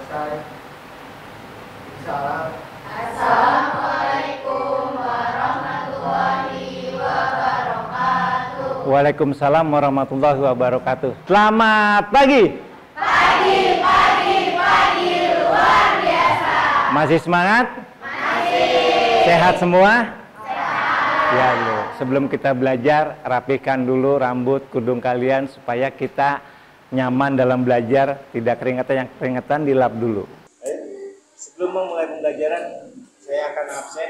Salam. Assalamualaikum warahmatullahi wabarakatuh. Waalaikumsalam warahmatullahi wabarakatuh. Selamat pagi. Pagi luar biasa. Masih semangat? Masih. Sehat semua? Sehat. Ya, loh. Sebelum kita belajar, rapikan dulu rambut, kudung kalian supaya kita nyaman dalam belajar, tidak keringetan. Yang keringetan dilap dulu. Sebelum memulai pembelajaran, saya akan absen.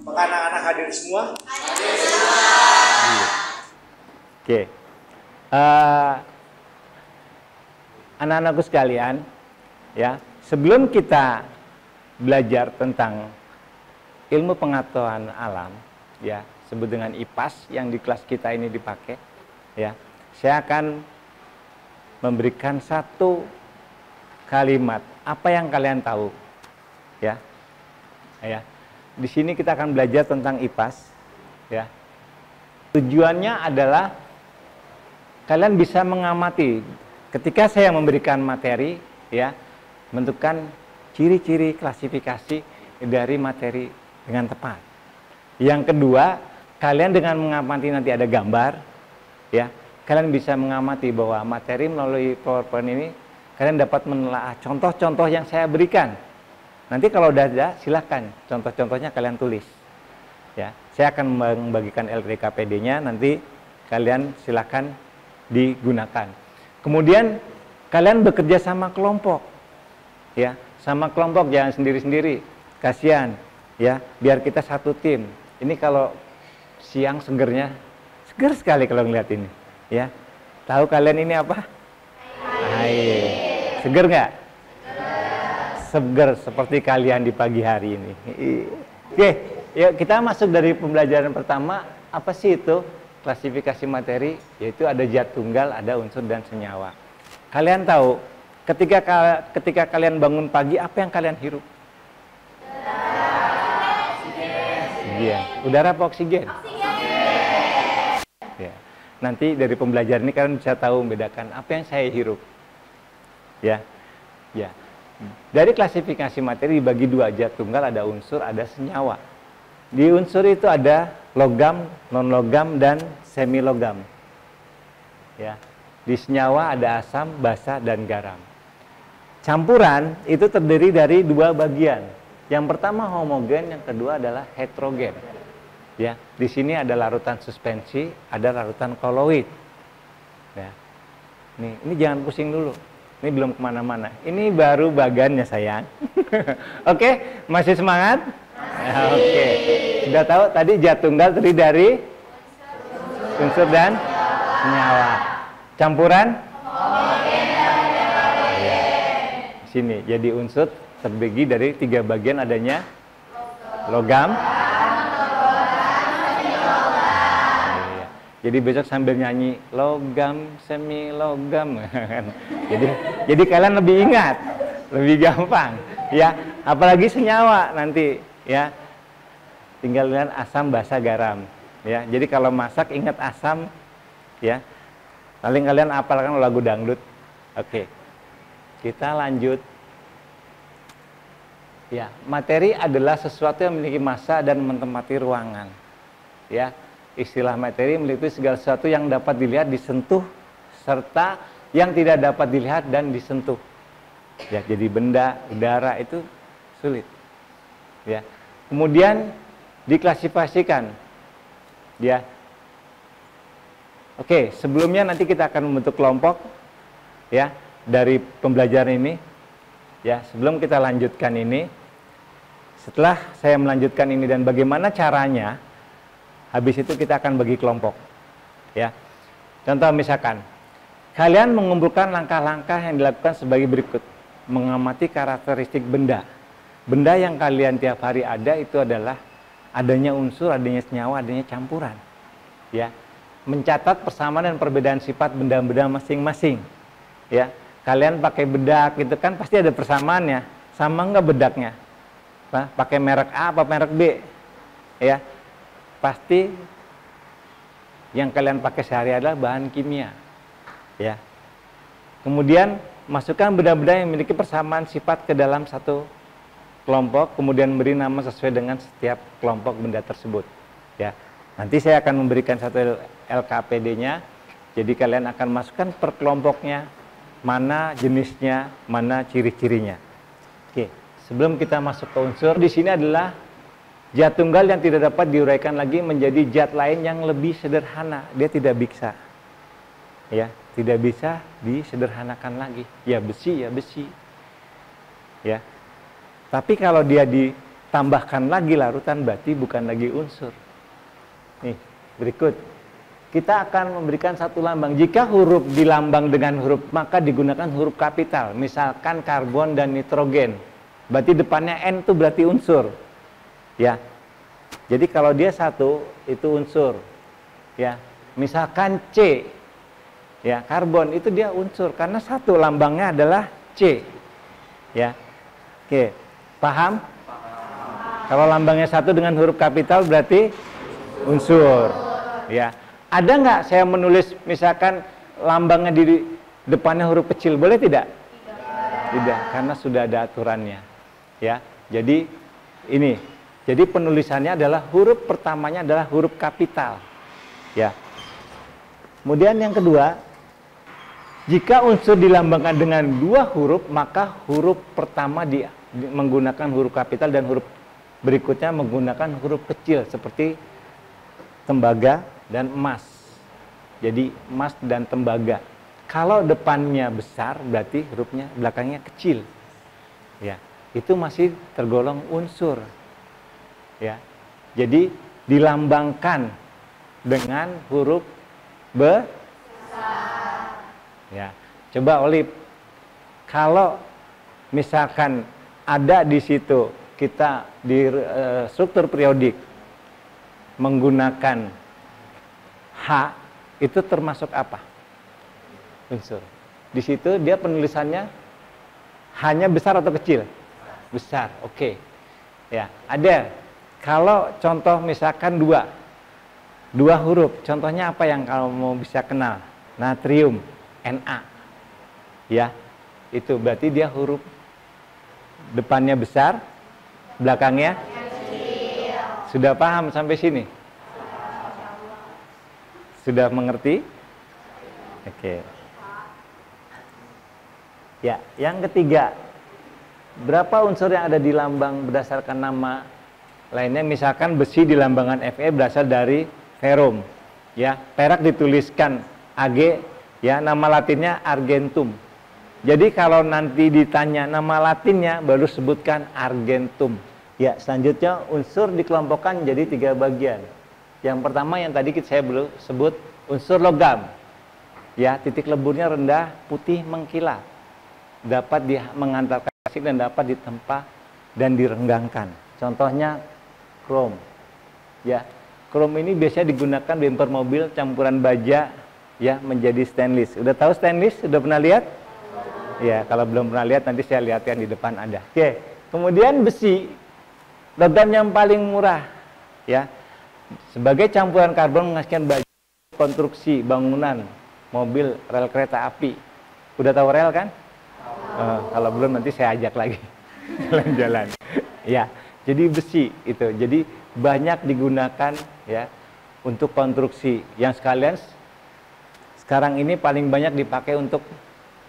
Apakah anak-anak hadir semua? Hadir semua. Oke. Anak-anakku sekalian, ya, sebelum kita belajar tentang ilmu pengetahuan alam, ya, sebut dengan IPAS yang di kelas kita ini dipakai, ya, saya akan memberikan satu kalimat. Apa yang kalian tahu, ya, ya. Di sini kita akan belajar tentang IPAS, ya. Tujuannya adalah kalian bisa mengamati ketika saya memberikan materi, ya, menentukan ciri-ciri klasifikasi dari materi dengan tepat. Yang kedua, kalian dengan mengamati nanti ada gambar, ya, kalian bisa mengamati bahwa materi melalui PowerPoint ini kalian dapat menelaah contoh-contoh yang saya berikan. Nanti kalau udah ada, silakan contoh-contohnya kalian tulis. Ya, saya akan membagikan LPKPD-nya, nanti kalian silakan digunakan. Kemudian kalian bekerja sama kelompok, ya, sama kelompok, jangan sendiri-sendiri. Kasihan, ya, biar kita satu tim. Ini kalau siang seger sekali kalau ngeliat ini, ya. Tahu kalian ini apa? Air. Seger nggak? Seger seperti kalian di pagi hari ini. Oke, yuk kita masuk dari pembelajaran pertama. Apa sih itu klasifikasi materi? Yaitu ada zat tunggal, ada unsur dan senyawa. Kalian tahu ketika kalian bangun pagi, apa yang kalian hirup? Oksigen. Udara apa oksigen? Ya. Nanti dari pembelajaran ini kalian bisa tahu membedakan apa yang saya hirup. Ya, ya. Dari klasifikasi materi dibagi dua, zat tunggal, ada unsur, ada senyawa. Di unsur itu ada logam, non logam, dan semi logam. Ya, di senyawa ada asam, basa, dan garam. Campuran itu terdiri dari dua bagian. Yang pertama homogen, yang kedua adalah heterogen. Ya, di sini ada larutan suspensi, ada larutan koloid. Ya, ini jangan pusing dulu. Ini belum kemana-mana. Ini baru bagannya sayang. Oke, masih semangat? Masih. Oke, sudah tahu tadi zat tunggal terdiri dari unsur dan senyawa. Campuran? Ya. Sini, jadi unsur terbagi dari tiga bagian, adanya logam. Jadi besok sambil nyanyi logam, semi logam, jadi kalian lebih ingat, lebih gampang, ya. Apalagi senyawa nanti, ya. Tinggal lihat asam, basa, garam, ya. Jadi kalau masak ingat asam, ya. Paling kalian hafalkan lagu dangdut. Oke, kita lanjut. Ya, materi adalah sesuatu yang memiliki massa dan menempati ruangan, ya. Istilah materi meliputi segala sesuatu yang dapat dilihat, disentuh, serta yang tidak dapat dilihat dan disentuh. Ya, jadi benda, udara itu sulit. Ya. Kemudian diklasifikasikan. Ya. Oke, sebelumnya nanti kita akan membentuk kelompok, ya, dari pembelajaran ini. Ya, sebelum kita lanjutkan ini, setelah saya melanjutkan ini dan bagaimana caranya, habis itu kita akan bagi kelompok, ya. Contoh misalkan, kalian mengumpulkan langkah-langkah yang dilakukan sebagai berikut. Mengamati karakteristik benda. Benda yang kalian tiap hari ada itu adalah adanya unsur, adanya senyawa, adanya campuran, ya. Mencatat persamaan dan perbedaan sifat benda-benda masing-masing, ya. Kalian pakai bedak gitu kan pasti ada persamaannya. Sama nggak bedaknya? Pakai merek A apa merek B, ya. Pasti yang kalian pakai sehari adalah bahan kimia, ya. Kemudian masukkan benda-benda yang memiliki persamaan sifat ke dalam satu kelompok, kemudian beri nama sesuai dengan setiap kelompok benda tersebut. Ya, nanti saya akan memberikan satu LKPD-nya. Jadi kalian akan masukkan per kelompoknya, mana jenisnya, mana ciri-cirinya. Oke, sebelum kita masuk ke unsur, di sini adalah zat tunggal yang tidak dapat diuraikan lagi menjadi zat lain yang lebih sederhana. Dia tidak bisa, ya, tidak bisa disederhanakan lagi. Ya besi, ya besi, ya. Tapi kalau dia ditambahkan lagi larutan, berarti bukan lagi unsur. Nih, berikut. Kita akan memberikan satu lambang. Jika huruf dilambang dengan huruf, maka digunakan huruf kapital. Misalkan karbon dan nitrogen. Berarti depannya N itu berarti unsur. Ya. Jadi kalau dia satu, itu unsur. Ya. Misalkan C. Ya, karbon itu dia unsur. Karena satu lambangnya adalah C. Ya. Oke. Paham? Kalau lambangnya satu dengan huruf kapital berarti unsur. Ya. Ada nggak saya menulis misalkan lambangnya di depannya huruf kecil, boleh tidak? Tidak, karena sudah ada aturannya. Ya, jadi ini. Jadi penulisannya adalah huruf pertamanya adalah huruf kapital. Ya. Kemudian yang kedua, jika unsur dilambangkan dengan dua huruf, maka huruf pertama menggunakan huruf kapital dan huruf berikutnya menggunakan huruf kecil seperti tembaga dan emas. Jadi emas dan tembaga. Kalau depannya besar berarti hurufnya belakangnya kecil. Ya, itu masih tergolong unsur. Ya. Jadi dilambangkan dengan huruf besar. Ya. Coba Olip, kalau misalkan ada di situ kita di struktur periodik menggunakan H, itu termasuk apa? Unsur. Di situ dia penulisannya hanya besar atau kecil? Besar, oke. Ya, ada. Kalau contoh misalkan dua huruf, contohnya apa yang kamu mau bisa kenal? Natrium, Na. Ya, itu berarti dia huruf depannya besar, belakangnya kecil. Sudah paham sampai sini? Sudah mengerti? Oke. Ya, yang ketiga, berapa unsur yang ada di lambang berdasarkan nama lainnya? Misalkan besi di lambangan Fe berasal dari ferum. Ya, perak dituliskan Ag, ya, nama latinnya argentum. Jadi kalau nanti ditanya nama latinnya, baru sebutkan argentum. Ya, selanjutnya unsur dikelompokkan jadi 3 bagian. Yang pertama yang tadi saya belum sebut, unsur logam. Ya, titik leburnya rendah, putih mengkilat. Dapat mengantarkan asik dan dapat ditempa dan direnggangkan. Contohnya krom. Ya, krom ini biasanya digunakan bumper mobil campuran baja ya menjadi stainless. Udah tahu stainless? Udah pernah lihat? Ya, kalau belum pernah lihat nanti saya lihatkan di depan ada. Oke. Kemudian besi, logam yang paling murah. Ya. Sebagai campuran karbon menghasilkan baja konstruksi bangunan, mobil, rel kereta api. Udah tahu rel kan? Kalau belum nanti saya ajak lagi jalan-jalan. Ya, jadi besi itu. Jadi banyak digunakan ya untuk konstruksi. Yang sekalian sekarang ini paling banyak dipakai untuk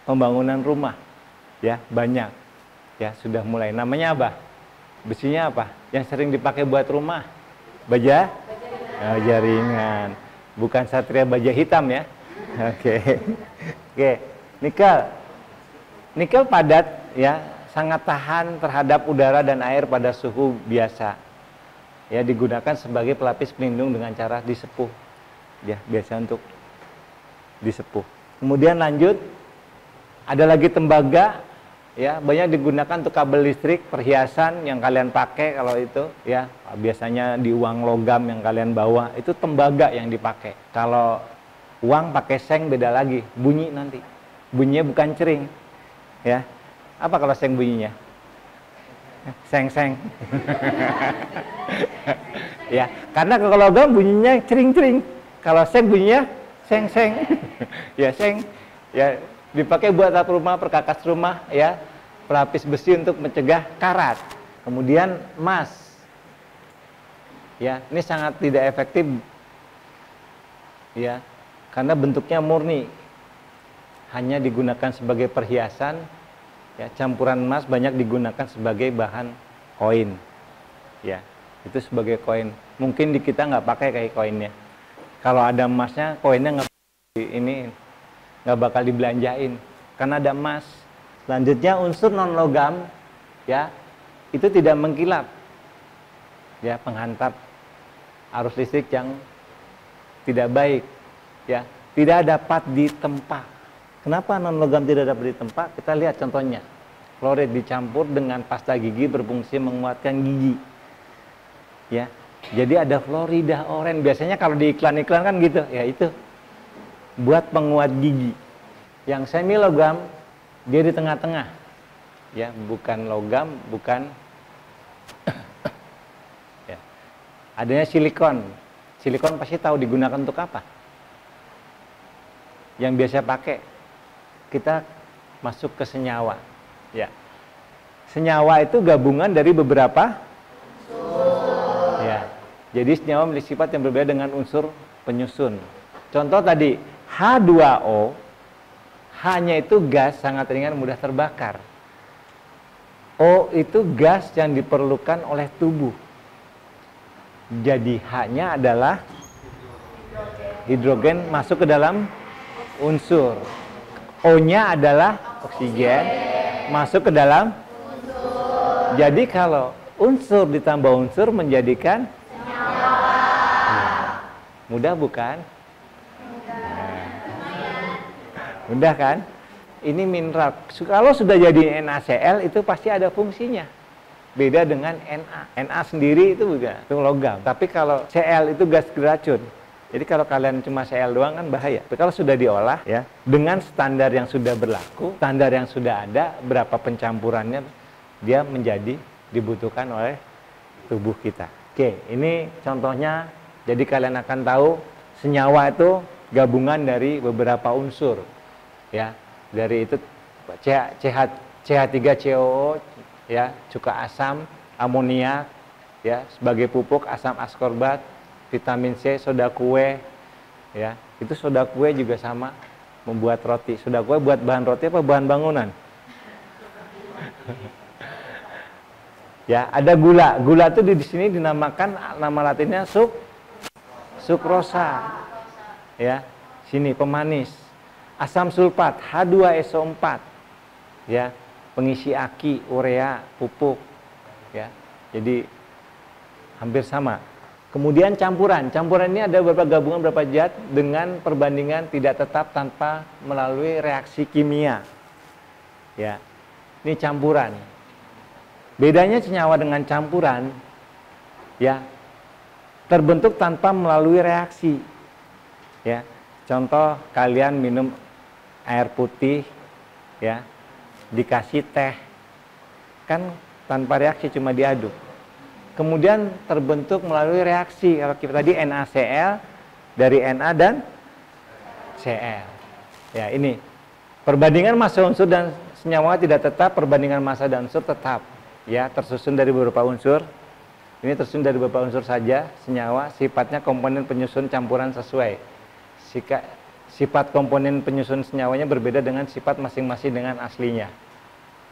pembangunan rumah. Ya, banyak. Ya, sudah mulai. Namanya apa? Besinya apa? Yang sering dipakai buat rumah? Baja? Jaringan. Bukan satria baja hitam ya. Oke. Oke. Nikel. Nikel padat ya, sangat tahan terhadap udara dan air pada suhu biasa. Ya, digunakan sebagai pelapis pelindung dengan cara disepuh. Ya, biasa untuk disepuh. Kemudian lanjut, ada lagi tembaga. Ya, banyak digunakan untuk kabel listrik, perhiasan yang kalian pakai kalau itu ya, biasanya di uang logam yang kalian bawa, itu tembaga yang dipakai. Kalau uang pakai seng beda lagi, bunyi nanti. Bunyinya bukan cering. Ya. Apa kalau seng bunyinya? Seng-seng. Ya, karena kalau logam bunyinya cering-cering. Kalau seng bunyinya seng-seng. Ya, seng. Ya, Dipakai buat atap rumah, perkakas rumah, ya, pelapis besi untuk mencegah karat. Kemudian emas, ya, ini sangat tidak efektif, ya, karena bentuknya murni, hanya digunakan sebagai perhiasan. Ya, campuran emas banyak digunakan sebagai bahan koin, ya, itu sebagai koin. Mungkin di kita nggak pakai kayak koinnya. Kalau ada emasnya, koinnya nggak bakal dibelanjain karena ada emas. Selanjutnya unsur non logam, ya, itu tidak mengkilap, ya, penghantar arus listrik yang tidak baik, ya, tidak dapat ditempa. Kenapa non logam tidak dapat ditempa? Kita lihat contohnya. Fluorid dicampur dengan pasta gigi berfungsi menguatkan gigi. Ya. Jadi ada Florida Orange. Biasanya kalau di iklan-iklan kan gitu, ya itu. Buat penguat gigi. Yang semi logam dia di tengah-tengah. Ya, bukan logam, bukan ya. Adanya silikon. Silikon pasti tahu digunakan untuk apa? Yang biasa pakai, kita masuk ke senyawa, ya. Senyawa itu gabungan dari beberapa unsur. Ya. Jadi senyawa memiliki sifat yang berbeda dengan unsur penyusun. Contoh tadi H2O, H-nya itu gas sangat ringan mudah terbakar. O itu gas yang diperlukan oleh tubuh. Jadi H-nya adalah hidrogen masuk ke dalam unsur. O-nya adalah oksigen masuk ke dalam unsur. Jadi kalau unsur ditambah unsur menjadikan senyawa. Mudah bukan? Mudah kan? Ini mineral. Kalau sudah jadi NaCl itu pasti ada fungsinya. Beda dengan Na. Na sendiri itu juga itu logam. Tapi kalau Cl itu gas beracun. Jadi kalau kalian cuma Cl doang kan bahaya. Tapi kalau sudah diolah, ya, dengan standar yang sudah berlaku, standar yang sudah ada, berapa pencampurannya dia menjadi dibutuhkan oleh tubuh kita. Oke, ini contohnya. Jadi kalian akan tahu senyawa itu gabungan dari beberapa unsur, ya. Dari itu CH3COO, ya, cuka asam, amoniak, ya, sebagai pupuk, asam askorbat, vitamin C, soda kue, ya, itu soda kue juga sama membuat roti. Soda kue buat bahan roti apa bahan bangunan? Ya, ada gula. Gula itu di sini dinamakan nama latinnya sukrosa. Ya, sini pemanis. Asam sulfat H2SO4. Ya, pengisi aki, urea, pupuk. Ya. Jadi hampir sama. Kemudian campuran. Campuran ini ada beberapa gabungan, beberapa zat dengan perbandingan tidak tetap tanpa melalui reaksi kimia. Ya. Ini campuran. Bedanya senyawa dengan campuran, ya, terbentuk tanpa melalui reaksi. Ya. Contoh kalian minum air putih, ya, dikasih teh. Kan tanpa reaksi, cuma diaduk. Kemudian terbentuk melalui reaksi. Kalau kita tadi NaCl dari Na dan Cl. Ya, ini perbandingan massa unsur dan senyawa tidak tetap, perbandingan massa dan unsur tetap. Ya, tersusun dari beberapa unsur. Ini tersusun dari beberapa unsur saja. Senyawa sifatnya komponen penyusun campuran sesuai. Sifat komponen penyusun senyawanya berbeda dengan sifat masing-masing dengan aslinya.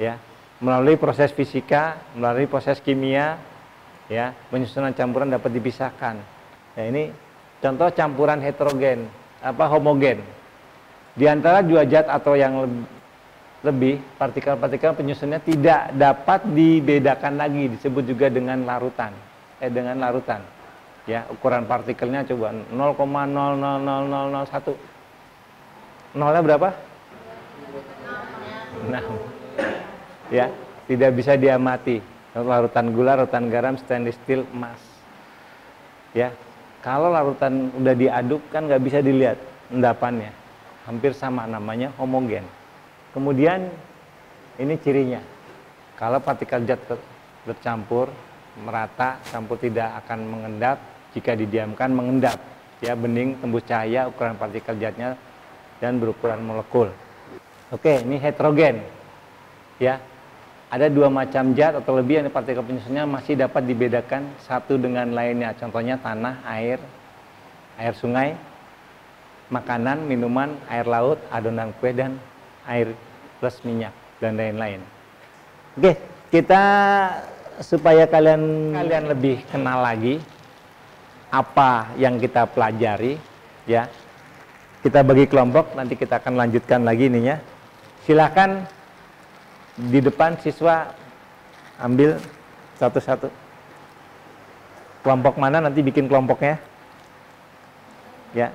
Ya, melalui proses fisika, melalui proses kimia, ya, penyusunan campuran dapat dipisahkan. Nah, ini contoh campuran heterogen, homogen. Di antara dua zat atau yang lebih, partikel-partikel penyusunnya tidak dapat dibedakan lagi, disebut juga dengan larutan. Dengan larutan. Ya, ukuran partikelnya coba 0,00001. Nolnya berapa? 6. Ya, tidak bisa diamati. Larutan gula, larutan garam, stainless steel, emas. Ya, kalau larutan udah diaduk kan nggak bisa dilihat endapannya. Hampir sama, namanya homogen. Kemudian ini cirinya. Kalau partikel zat bercampur merata, campur tidak akan mengendap. Jika didiamkan mengendap. Ya, bening, tembus cahaya, ukuran partikel zatnya dan berukuran molekul. Oke, ini heterogen. Ya. Ada dua macam zat atau lebih yang partikel penyusunnya masih dapat dibedakan satu dengan lainnya. Contohnya tanah, air sungai, makanan, minuman, air laut, adonan kue, dan air plus minyak, dan lain-lain. Oke, kita supaya kalian lebih kenal lagi apa yang kita pelajari, ya. Kita bagi kelompok, nanti kita akan lanjutkan lagi ininya. Silakan di depan siswa ambil satu-satu. Kelompok mana nanti bikin kelompoknya. Ya.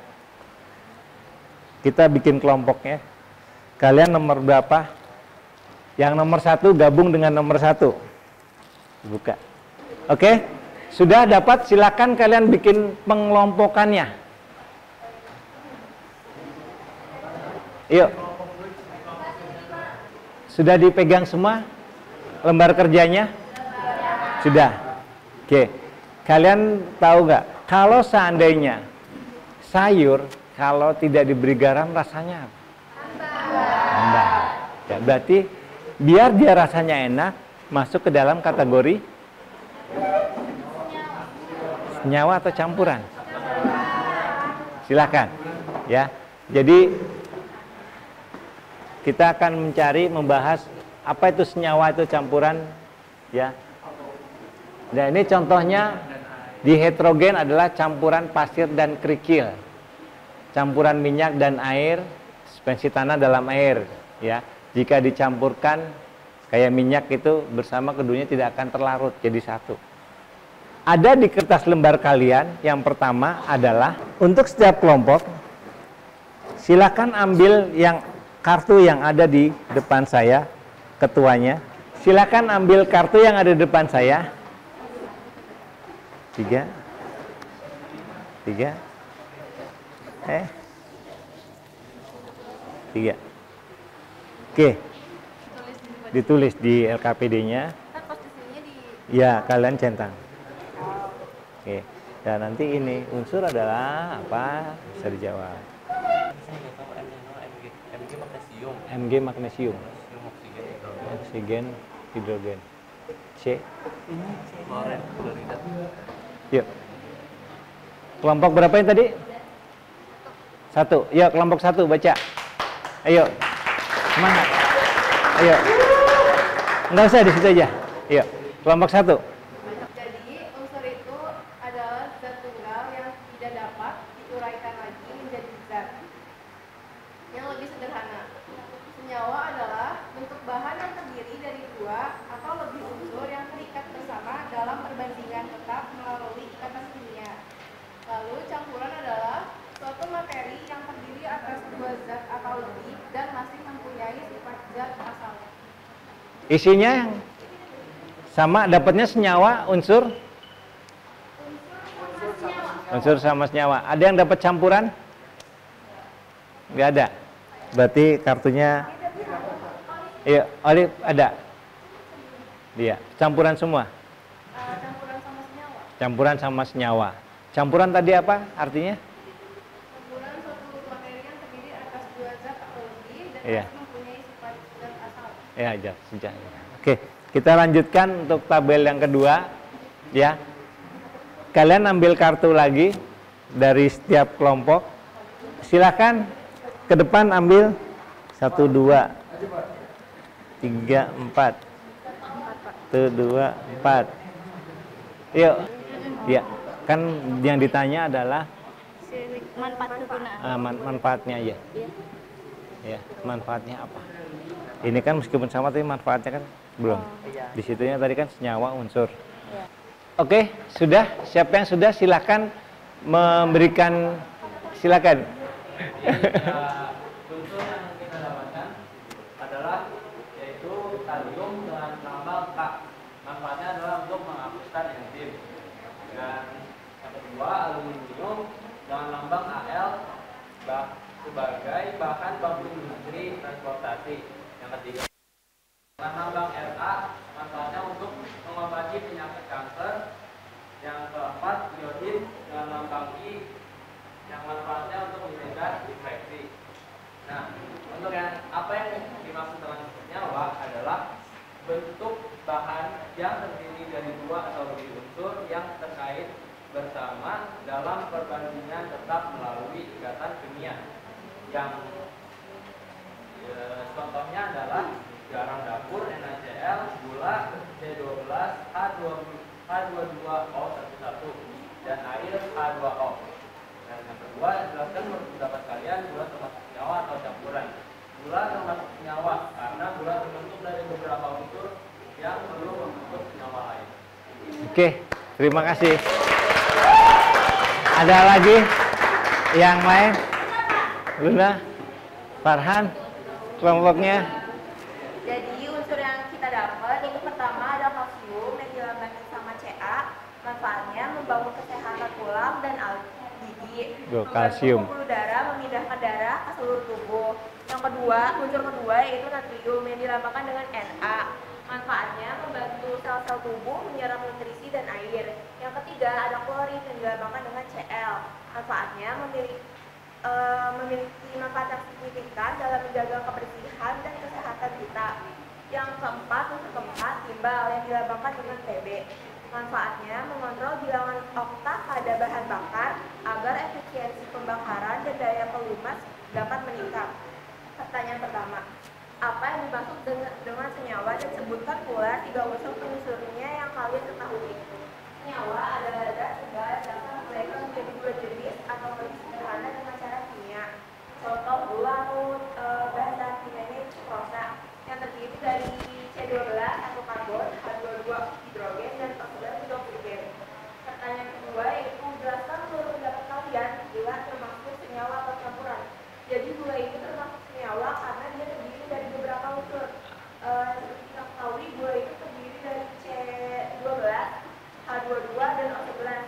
Kita bikin kelompoknya. Kalian nomor berapa? Yang nomor 1 gabung dengan nomor 1. Buka. Oke? Sudah dapat, silakan kalian bikin pengelompokannya. Yuk. Sudah dipegang semua lembar kerjanya? Sudah. Oke. Kalian tahu nggak? Kalau seandainya sayur kalau tidak diberi garam rasanya apa? Hambar. Ya, berarti biar dia rasanya enak, masuk ke dalam kategori senyawa atau campuran. Silakan. Ya. Jadi kita akan membahas apa itu senyawa, itu campuran, ya. Dan ini contohnya di heterogen adalah campuran pasir dan kerikil, campuran minyak dan air, suspensi tanah dalam air, ya. Jika dicampurkan kayak minyak itu bersama keduanya tidak akan terlarut jadi satu. Ada di kertas lembar kalian, yang pertama adalah untuk setiap kelompok silakan ambil yang kartu yang ada di depan saya, ketuanya. Silakan ambil kartu yang ada di depan saya. 3. Tiga. Oke. Ditulis di LKPD-nya. Ya, kalian centang. Oke. Dan nanti ini unsur adalah apa? Bisa dijawab. Mg magnesium. Oksigen, hidrogen. C. Yuk. Kelompok berapa yang tadi? 1. Yuk, kelompok 1 baca. Ayo. Semangat. Ayo. Enggak usah di situ aja. Yuk, kelompok 1. Jadi unsur itu adalah zat tunggal yang tidak dapat diuraikan lagi menjadi zat. Yang lebih sederhana, senyawa adalah bentuk bahan yang terdiri dari 2 atau lebih unsur yang terikat bersama dalam perbandingan tetap melalui ikatan kimia. Lalu campuran adalah suatu materi yang terdiri atas 2 zat atau lebih dan masih mempunyai sifat zat asalnya. Isinya yang sama, dapatnya senyawa, unsur? Unsur sama senyawa. Ada yang dapat campuran? Nggak ada. Berarti kartunya, iya, Olive ada. Iya, campuran semua. Campuran sama senyawa. Campuran sama senyawa. Campuran tadi apa artinya? Campuran suatu materi yang terdiri atas 2 zat atau lebih dan Iya. masih mempunyai sifat zat asal. Ya, aja sejak. Oke, kita lanjutkan untuk tabel yang kedua, ya. Kalian ambil kartu lagi dari setiap kelompok. Silakan ke depan ambil 1, 2, 3, 4. 1, 2, 4. Yuk. Ya, kan yang ditanya adalah Manfaat kegunaan. manfaatnya ya. Ya, manfaatnya apa? Ini kan meskipun sama tapi manfaatnya kan belum. Di situnya tadi kan senyawa, unsur. Oke, sudah. Siapa yang sudah silakan memberikan, silakan. Unsur yang kita dapatkan adalah yaitu kalium dengan lambang K. Manfaatnya adalah untuk menghapuskan enzim. Dan yang kedua, aluminium dengan lambang Al sebagai bahan baku industri transportasi. Yang ketiga, dengan lambang Ra, manfaatnya untuk mengobati penyakit kanker. Yang keempat, iodin dengan lambang I, yang manfaatnya untuk mencegah infeksi. Nah, untuk yang apa yang yang terdiri dari dua atau lebih unsur yang terkait bersama dalam perbandingan tetap melalui ikatan kimia. Yang contohnya adalah garam dapur NaCl, gula C12, H22O11 dan air H2O. Dan yang kedua, jelaskan menurut pendapat kalian gula termasuk senyawa atau campuran. Gula termasuk senyawa karena gula terbentuk dari beberapa unsur yang perlu membentuk senyawa lain. Oke, terima kasih. Ada lagi yang lain? Luna, Farhan, kelompoknya. Jadi unsur yang kita dapat itu pertama ada kalsium yang dilambangkan sama Ca. Manfaatnya membangun kesehatan tulang dan gigi, Kalsium. membantu pembuluh darah memindahkan darah ke seluruh tubuh. Yang kedua, unsur kedua yaitu natrium yang dilambangkan dengan Na. Manfaatnya membantu sel-sel tubuh menyerap nutrisi dan air. Yang ketiga ada klorin yang dilambangkan dengan Cl. Manfaatnya memiliki manfaat yang signifikan dalam menjaga kebersihan dan kesehatan kita. Yang keempat, unsur keempat, timbal yang dilambangkan dengan Tb. Manfaatnya mengontrol bilangan oktan pada bahan bakar agar efisiensi pembakaran dan daya pelumas dapat meningkat. Pertanyaan pertama, apa yang dimaksud dengan senyawa dan sebutkan pula 3 unsur penunsurnya yang kalian ketahui. Senyawa adalah zat tunggal yang dapat mereka menjadi 2 jenis atau lebih sederhana dengan cara kimia. Contoh dua bahasa kimianya sucrosa yang terdiri dari C12 atau karbon, H22 hidrogen dan oksigen oksigen. Pertanyaan kedua yaitu jelaskan menurut pendapat kalian gula termasuk senyawa atau campuran. Jadi gula itu termasuk senyawa karena dia terdiri dari beberapa unsur. Seperti kita ketahui gula itu terdiri dari C12, H22 dan O11.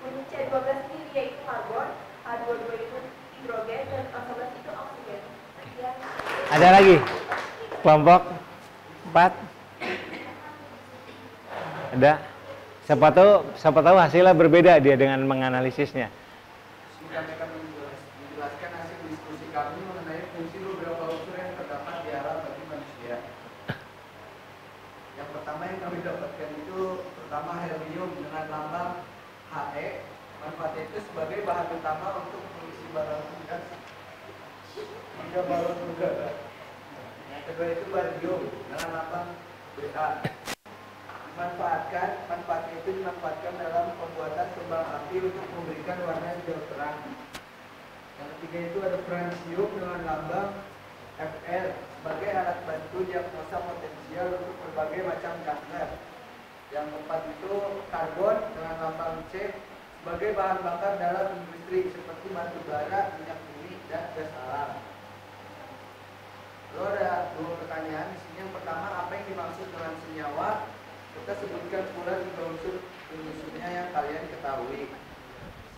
Untuk C12 sendiri yaitu karbon, H22 itu hidrogen dan O11 itu oksigen. Sekian. Ada lagi? Kelompok 4? Ada? Siapa tahu hasilnya berbeda dia dengan menganalisisnya. Kami akan menjelaskan hasil diskusi kami mengenai fungsi beberapa unsur yang terdapat di alam bagi manusia. Yang pertama yang kami dapatkan itu pertama helium dengan lambang He. Manfaatnya itu sebagai bahan utama untuk mengisi balon gas hingga balon udara. Yang kedua itu barium dengan lambang Ba. Manfaatnya itu dimanfaatkan dalam pembuatan kembang api untuk memberikan warna hijau terang. Yang ketiga itu ada francium dengan lambang Fr sebagai alat bantu diagnosa potensial untuk berbagai macam kanker. Yang keempat itu karbon dengan lambang C sebagai bahan bakar dalam industri seperti batu bara, minyak bumi, dan gas alam. Lalu ada 2 pertanyaan di sini. Yang pertama, apa yang dimaksud dengan senyawa? Kita sebutkan pula 3 unsur unsurnya yang kalian ketahui.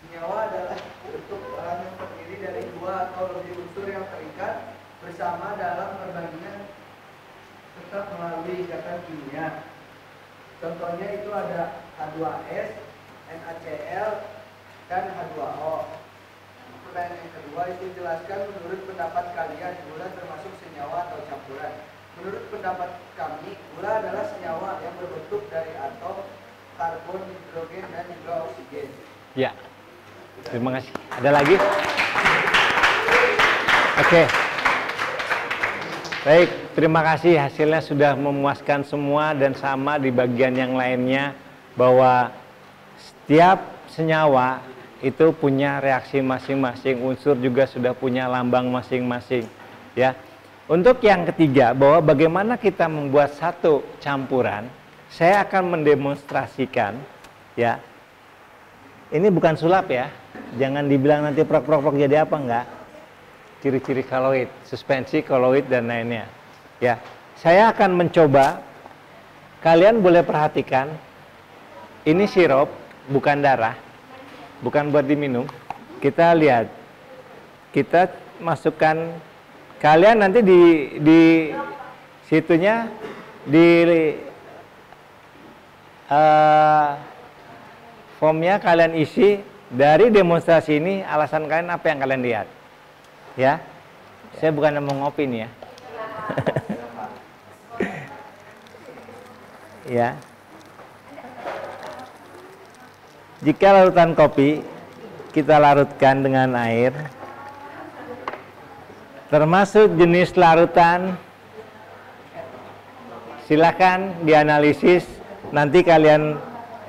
Senyawa adalah bentuk bahan yang terdiri dari 2 atau lebih unsur yang terikat bersama dalam perbandingan tetap melalui ikatan kimia. Contohnya itu ada H2S, NaCl, dan H2O. Pertanyaan yang kedua itu jelaskan menurut pendapat kalian gula termasuk senyawa atau campuran. Menurut pendapat kami, gula adalah senyawa yang berbentuk dari atom, karbon, hidrogen, dan juga oksigen. Ya, terima kasih. Ada lagi? Oke. Baik, terima kasih. Hasilnya sudah memuaskan semua dan sama di bagian yang lainnya bahwa setiap senyawa itu punya reaksi masing-masing, unsur juga sudah punya lambang masing-masing, ya. Untuk yang ketiga, bahwa bagaimana kita membuat satu campuran, saya akan mendemonstrasikan, ya. Ini bukan sulap ya, jangan dibilang nanti prok-prok jadi apa, enggak. Ciri-ciri koloid, suspensi koloid dan lainnya, ya. Saya akan mencoba, kalian boleh perhatikan, ini sirup, bukan darah, bukan buat diminum. Kita lihat, kita masukkan. Kalian nanti di situnya formnya kalian isi dari demonstrasi ini. Alasan kalian apa yang kalian lihat, ya? Saya bukan mau ngopi nih ya. Ya, Jika larutan kopi kita larutkan dengan air, termasuk jenis larutan, silakan dianalisis, nanti kalian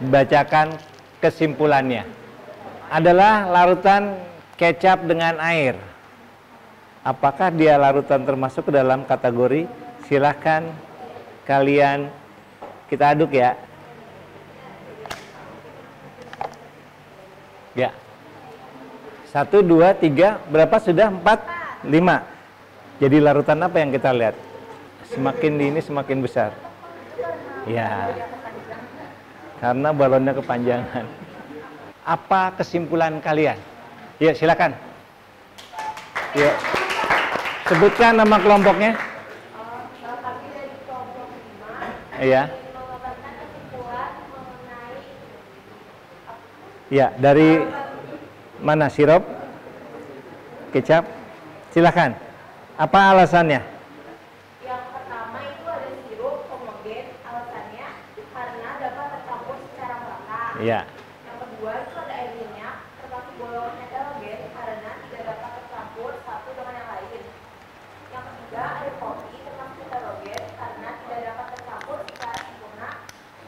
bacakan kesimpulannya. Adalah larutan kecap dengan air. Apakah dia larutan termasuk ke dalam kategori? Silakan kalian kita aduk ya. Ya. 1, 2, 3, berapa sudah? 4, 5. Jadi larutan apa yang kita lihat? Semakin dini semakin besar. Ya. Karena balonnya kepanjangan. Apa kesimpulan kalian? Ya, silakan. Ya. Sebutkan nama kelompoknya. Kami dari kelompok 5 Iya. mengeluarkan kesimpulan mengenai Ya, dari mana? Sirup? Kecap? Silakan. Apa alasannya? yang pertama itu ada sirup homogen, alasannya karena dapat tercampur secara merata. Ya. Yang kedua itu ada air minyak termasuk golongan heterogen karena tidak dapat tercampur satu dengan yang lain. Yang ketiga ada kopi termasuk heterogen karena tidak dapat tercampur secara sempurna.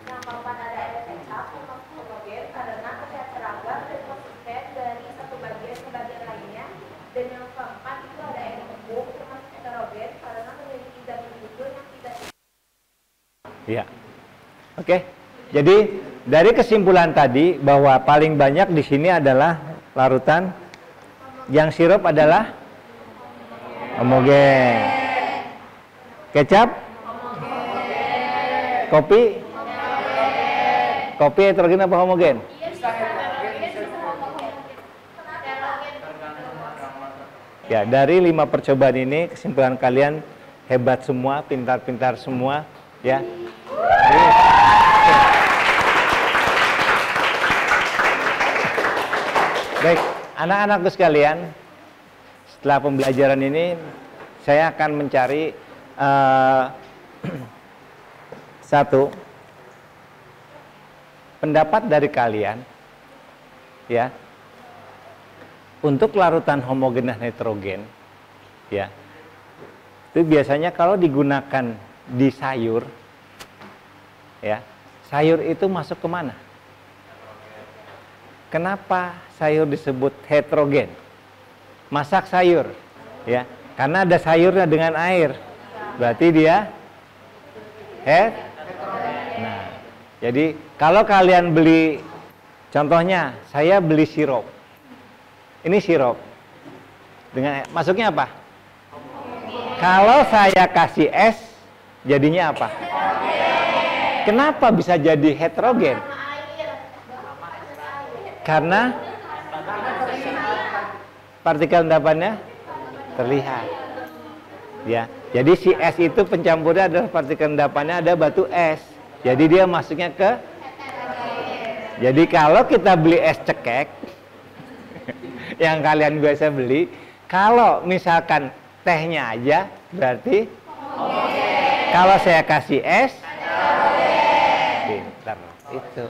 Yang keempat ada air kecap termasuk homogen karena terlihat seragam dan konsisten dari satu bagian ke bagian lainnya. Dan yang keempat itu ada air tepung termasuk heterogen karena memiliki zat pengumpul yang tidak. Ya. Oke. Jadi dari kesimpulan tadi bahwa paling banyak di sini adalah larutan yang sirup adalah homogen. Kecap? Kopi? Kopi heterogen apa homogen? Ya, dari 5 percobaan ini kesimpulan kalian hebat semua, pintar-pintar semua, ya. Baik, anak-anakku sekalian, setelah pembelajaran ini saya akan mencari satu pendapat dari kalian, ya. Untuk larutan homogen dan heterogen, ya, itu biasanya kalau digunakan di sayur, ya, sayur itu masuk ke mana? Kenapa sayur disebut heterogen? Masak sayur, ya, karena ada sayurnya dengan air, berarti dia Nah, jadi kalau kalian beli, contohnya saya beli sirup. Ini sirup. Dengan masuknya apa? Kalau saya kasih es, jadinya apa? Kenapa bisa jadi heterogen? Karena partikel endapannya terlihat. Ya. Jadi si es itu pencampurnya adalah partikel endapannya ada batu es. Jadi dia masuknya ke. Jadi kalau kita beli es cekek yang kalian biasa beli, kalau misalkan tehnya aja berarti kalau saya kasih es pintar itu.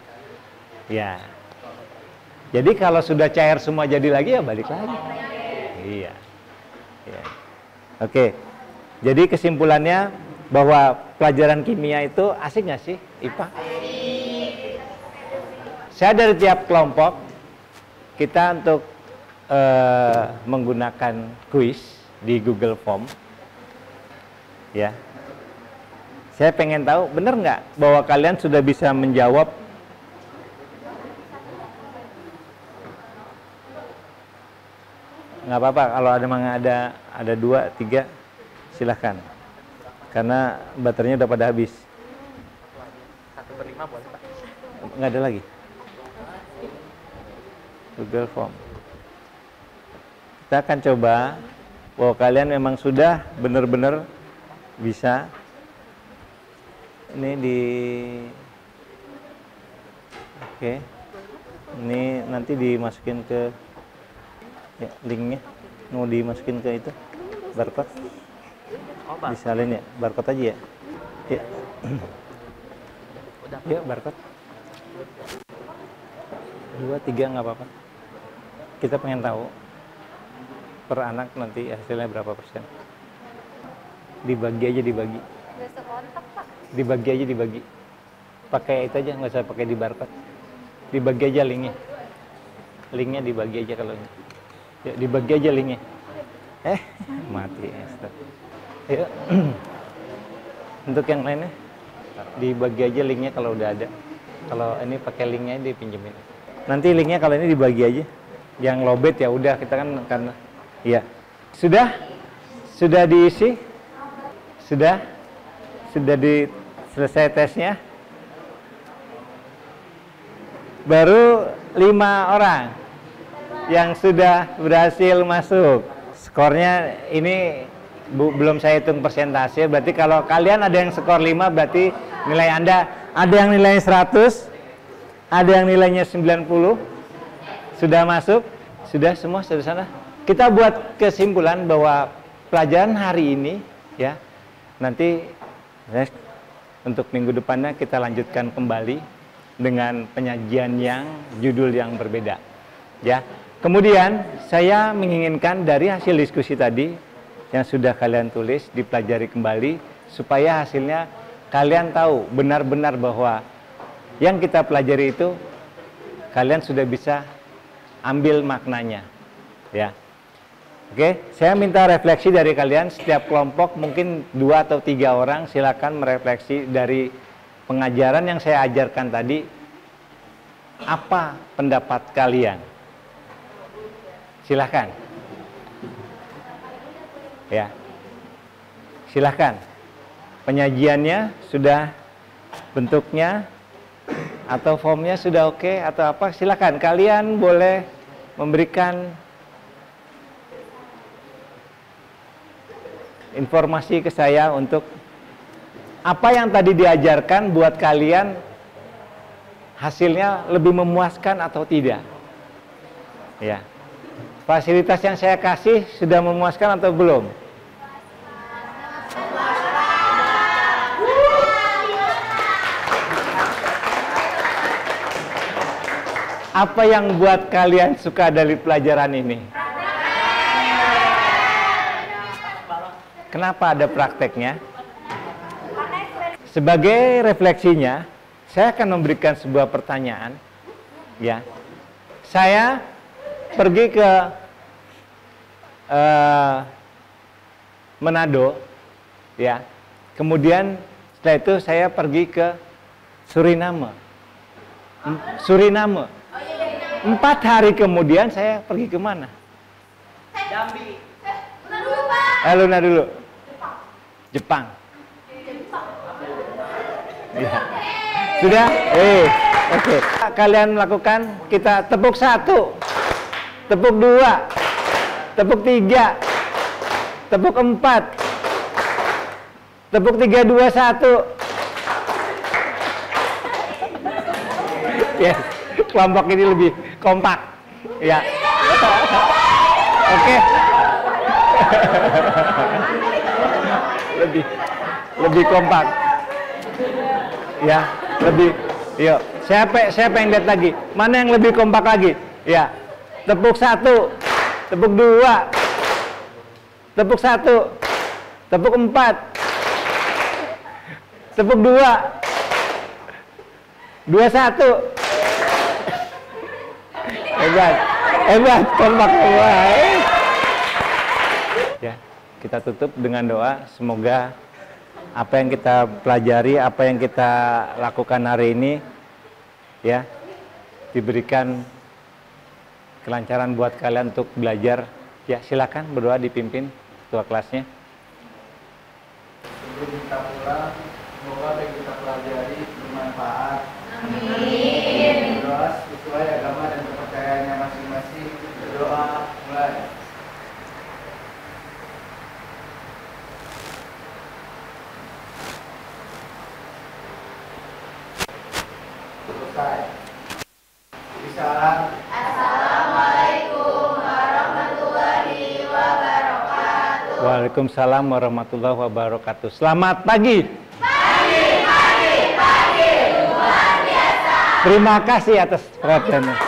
Ya. Jadi kalau sudah cair semua jadi lagi ya balik lagi. Iya. Ya. Oke. Jadi kesimpulannya bahwa pelajaran kimia itu asik nggak sih, IPA? Saya dari tiap kelompok kita untuk menggunakan kuis di Google Form, ya. Saya pengen tahu benar nggak bahwa kalian sudah bisa menjawab nggak apa-apa kalau ada 2, 3 silahkan karena baterainya udah pada habis. 1/5 boleh Pak? Nggak ada lagi Google Form. Kita akan coba bahwa kalian memang sudah benar-benar bisa. Ini oke. Ini nanti dimasukin ke ya, linknya. Mau dimasukin ke itu barcode. Disalin ya, barcode aja ya. Ya. Yuk barcode. 2, 3 nggak apa-apa. Kita pengen tahu per anak nanti hasilnya berapa persen. Dibagi aja, dibagi. Nggak sekontak, Pak. Dibagi aja, dibagi. Pakai itu aja, nggak usah pakai di barcode. Dibagi aja linknya. Linknya dibagi aja kalau ini. Ya, dibagi aja linknya. Mati. Yuk. Untuk yang lainnya, dibagi aja linknya kalau udah ada. Kalau ini pakai linknya dipinjemin. Nanti linknya kalau ini dibagi aja. Yang lowbat ya udah, kita kan karena iya. Sudah diisi? Sudah selesai tesnya? Baru 5 orang yang sudah berhasil masuk. Skornya ini belum saya hitung persentase, berarti kalau kalian ada yang skor 5 berarti nilai Anda ada yang nilainya 100, ada yang nilainya 90. Sudah masuk? Sudah semua sudah sana? Kita buat kesimpulan bahwa pelajaran hari ini ya, nanti untuk minggu depannya kita lanjutkan kembali dengan penyajian yang judul yang berbeda ya. Kemudian saya menginginkan dari hasil diskusi tadi yang sudah kalian tulis dipelajari kembali supaya hasilnya kalian tahu benar-benar bahwa yang kita pelajari itu kalian sudah bisa ambil maknanya ya. Oke, saya minta refleksi dari kalian. Setiap kelompok mungkin 2 atau 3 orang silakan merefleksi dari pengajaran yang saya ajarkan tadi. Apa pendapat kalian? Silakan. Ya. Silakan. Penyajiannya sudah, bentuknya atau formnya sudah oke atau apa? Silakan. Kalian boleh memberikan informasi ke saya untuk apa yang tadi diajarkan buat kalian hasilnya lebih memuaskan atau tidak. Ya. Fasilitas yang saya kasih sudah memuaskan atau belum? Apa yang buat kalian suka dari pelajaran ini? Kenapa ada prakteknya? Sebagai refleksinya, saya akan memberikan sebuah pertanyaan. Ya, saya pergi ke Manado, ya. Kemudian setelah itu saya pergi ke Suriname. 4 hari kemudian saya pergi ke mana? Jambi. Luna dulu. Jepang. Ya. Sudah? Oke. Kalian melakukan, kita tepuk 1, tepuk 2, tepuk 3, tepuk 4, tepuk 3, 2, 1. Yes. Kelompok ini lebih kompak. Ya. Oke. lebih kompak ya, lebih. Yuk, siapa yang lihat lagi mana yang lebih kompak lagi ya? Tepuk 1, tepuk 2, tepuk 1, tepuk 4, tepuk 2, 21. Hebat kompak semua. Ya, kita tutup dengan doa. Semoga apa yang kita pelajari, apa yang kita lakukan hari ini, ya, diberikan kelancaran buat kalian untuk belajar. Ya, silakan berdoa dipimpin ketua kelasnya. Sebelum kita pulang, semoga apa yang kita pelajari bermanfaat. Amin. Berdoa sesuai agama dan kepercayaannya masing-masing. Berdoa mulai. Selesai. Salam. Assalamualaikum warahmatullahi wabarakatuh. Waalaikumsalam warahmatullahi wabarakatuh. Selamat pagi. Pagi. Luar biasa. Terima kasih atas perhatiannya.